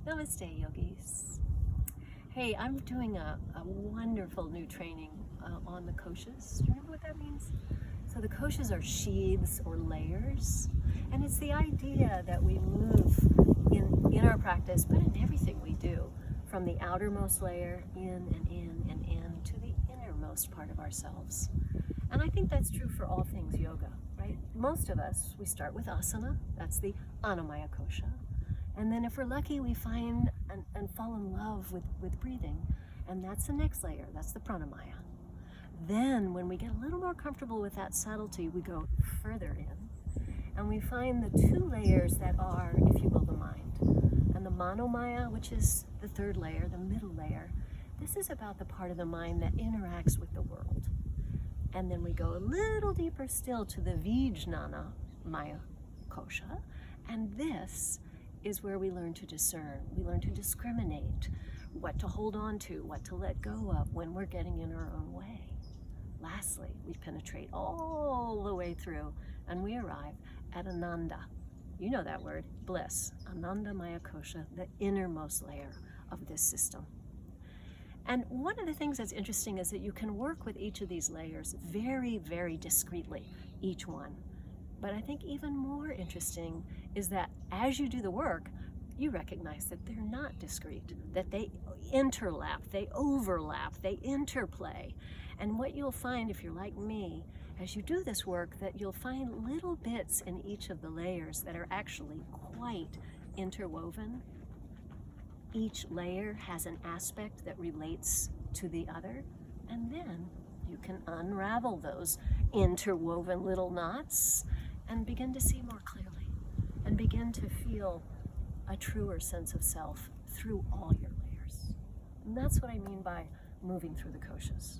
Namaste, yogis. Hey, I'm doing a wonderful new training on the Koshas. Do you remember what that means? So the Koshas are sheaths or layers, and it's the idea that we move in our practice, but in everything we do, from the outermost layer in to the innermost part of ourselves. And I think that's true for all things yoga, right? Most of us, we start with Asana, that's the Annamaya kosha. And then if we're lucky, we find and fall in love with breathing. And that's the next layer, that's the pranamaya. Then when we get a little more comfortable with that subtlety, we go further in. And we find the two layers that are, if you will, the mind. And the manomaya, which is the third layer, the middle layer, this is about the part of the mind that interacts with the world. And then we go a little deeper still to the vijnana maya kosha. And this is where we learn to discern. We learn to discriminate what to hold on to, what to let go of when we're getting in our own way. Lastly, we penetrate all the way through and we arrive at Ananda. You know that word, bliss. Ananda Maya Kosha, the innermost layer of this system. And one of the things that's interesting is that you can work with each of these layers very, very discreetly, each one. But I think even more interesting is that as you do the work, you recognize that they're not discrete, that they interlap, they overlap, they interplay. And what you'll find, if you're like me, as you do this work, that you'll find little bits in each of the layers that are actually quite interwoven. Each layer has an aspect that relates to the other, and then you can unravel those interwoven little knots and begin to see more clearly and begin to feel a truer sense of self through all your layers. And that's what I mean by moving through the koshas.